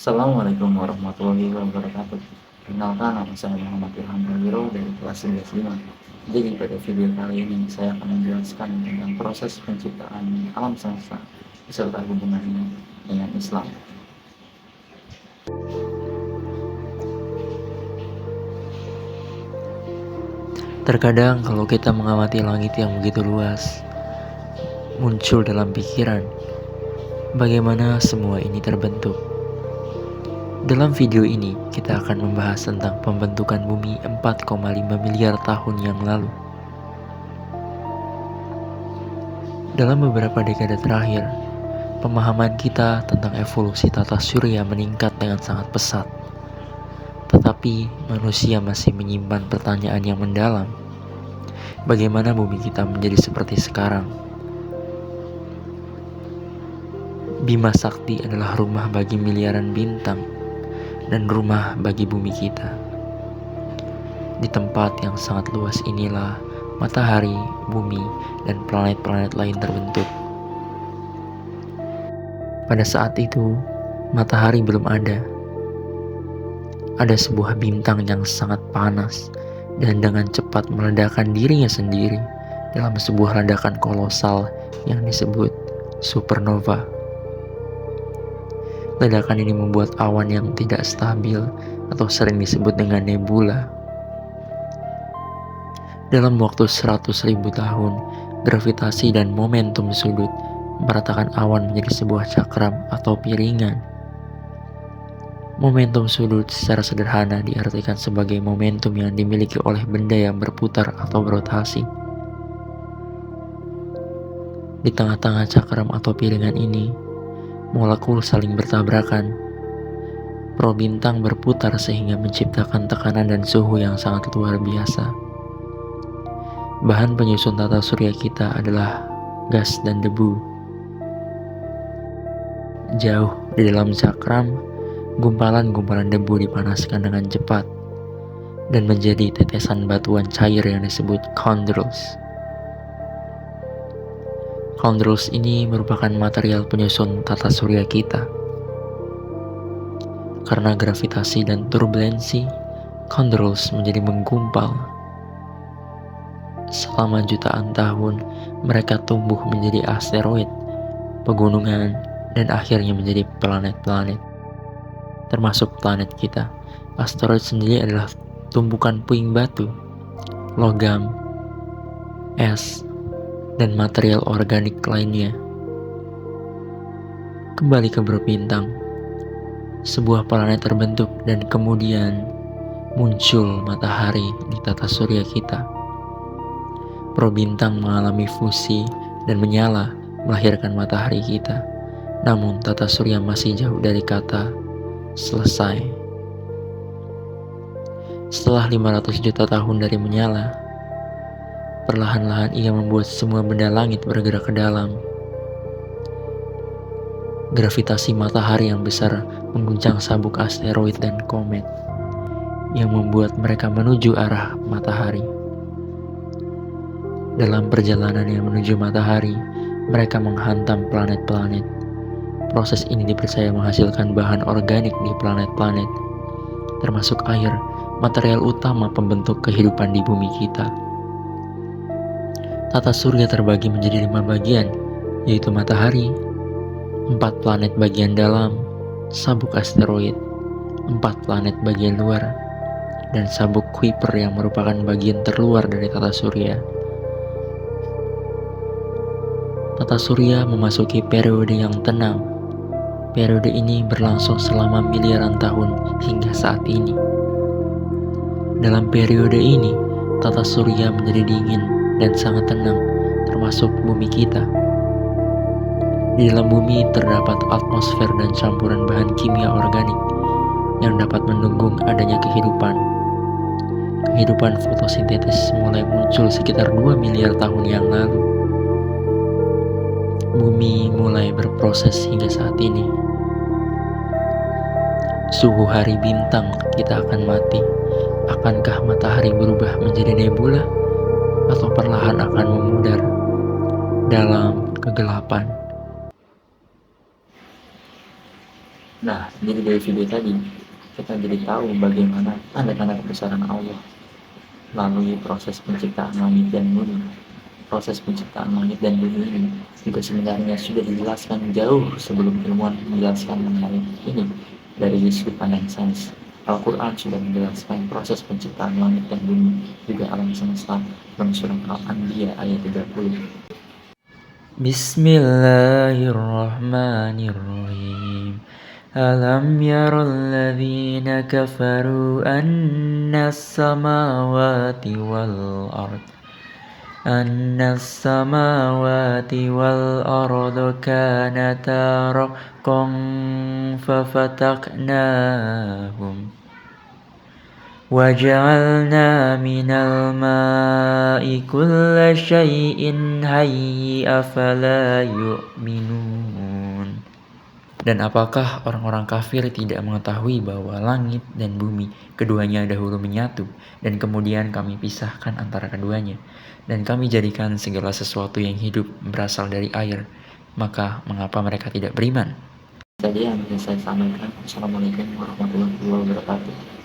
Assalamualaikum warahmatullahi wabarakatuh. Perkenalkan, nama saya Muhammad Ilham Prawiro dari kelas 11 5. Jadi pada video kali ini saya akan menjelaskan tentang proses penciptaan alam semesta beserta hubungannya dengan Islam. Terkadang kalau kita mengamati langit yang begitu luas, muncul dalam pikiran bagaimana semua ini terbentuk. Dalam video ini, kita akan membahas tentang pembentukan bumi 4,5 miliar tahun yang lalu. Dalam beberapa dekade terakhir, pemahaman kita tentang evolusi tata surya meningkat dengan sangat pesat. Tetapi manusia masih menyimpan pertanyaan yang mendalam. Bagaimana bumi kita menjadi seperti sekarang? Bima Sakti adalah rumah bagi miliaran bintang dan rumah bagi bumi kita. Di tempat yang sangat luas inilah matahari, bumi, dan planet-planet lain terbentuk. Pada saat itu, matahari belum ada. Ada sebuah bintang yang sangat panas dan dengan cepat meledakkan dirinya sendiri dalam sebuah ledakan kolosal yang disebut supernova. Ledakan ini membuat awan yang tidak stabil atau sering disebut dengan nebula. Dalam waktu 100.000 tahun, gravitasi dan momentum sudut meratakan awan menjadi sebuah cakram atau piringan. Momentum sudut secara sederhana diartikan sebagai momentum yang dimiliki oleh benda yang berputar atau berotasi. Di tengah-tengah cakram atau piringan ini, molekul saling bertabrakan. Pro bintang berputar sehingga menciptakan tekanan dan suhu yang sangat luar biasa. Bahan penyusun tata surya kita adalah gas dan debu. Jauh di dalam cakram, gumpalan-gumpalan debu dipanaskan dengan cepat dan menjadi tetesan batuan cair yang disebut chondrules. Chondrules ini merupakan material penyusun tata surya kita. Karena gravitasi dan turbulensi, chondrules menjadi menggumpal. Selama jutaan tahun, mereka tumbuh menjadi asteroid, pegunungan, dan akhirnya menjadi planet-planet. Termasuk planet kita. Asteroid sendiri adalah tumpukan puing batu, logam, es, dan material organik lainnya. Kembali ke berbintang, sebuah planet terbentuk dan kemudian muncul matahari di tata surya kita. Probintang mengalami fusi dan menyala melahirkan matahari kita. Namun tata surya masih jauh dari kata selesai. Setelah 500 juta tahun dari menyala, perlahan-lahan ia membuat semua benda langit bergerak ke dalam. Gravitasi matahari yang besar mengguncang sabuk asteroid dan komet yang membuat mereka menuju arah matahari. Dalam perjalanan yang menuju matahari, mereka menghantam planet-planet. Proses ini dipercaya menghasilkan bahan organik di planet-planet, termasuk air, material utama pembentuk kehidupan di bumi kita. Tata surya terbagi menjadi 5 bagian, yaitu matahari, 4 planet bagian dalam, sabuk asteroid, 4 planet bagian luar, dan sabuk Kuiper yang merupakan bagian terluar dari tata surya. Tata surya memasuki periode yang tenang. Periode ini berlangsung selama miliaran tahun hingga saat ini. Dalam periode ini, tata surya menjadi dingin dan sangat tenang, termasuk bumi kita. Di dalam bumi terdapat atmosfer dan campuran bahan kimia organik yang dapat mendukung adanya kehidupan. Kehidupan fotosintesis mulai muncul sekitar 2 miliar tahun yang lalu. Bumi mulai berproses hingga saat ini. Suhu hari bintang kita akan mati. Akankah matahari berubah menjadi nebula atau perlahan akan memudar dalam kegelapan? Nah, jadi dari video tadi, kita jadi tahu bagaimana tanda-tanda kebesaran Allah melalui proses penciptaan langit dan bumi. Proses penciptaan langit dan bumi ini juga sebenarnya sudah dijelaskan jauh sebelum ilmuwan menjelaskan mengenai ini dari sudut pandang sains. Al-Quran sudah menjelaskan proses penciptaan langit dan bumi juga alam semesta dalam surah Al-Anbiya ayat 30. Bismillahirrahmanirrahim. Alam yarul ladzina kafaru annas samawati wal ard kanata ratqan fafataqnahum وجعلنا من الماء كل شيء حي أفلا يؤمنون. Dan apakah orang-orang kafir tidak mengetahui bahwa langit dan bumi keduanya dahulu menyatu dan kemudian kami pisahkan antara keduanya dan kami jadikan segala sesuatu yang hidup berasal dari air, maka mengapa mereka tidak beriman? Jadi yang bisa saya sampaikan, Assalamualaikum warahmatullahi wabarakatuh.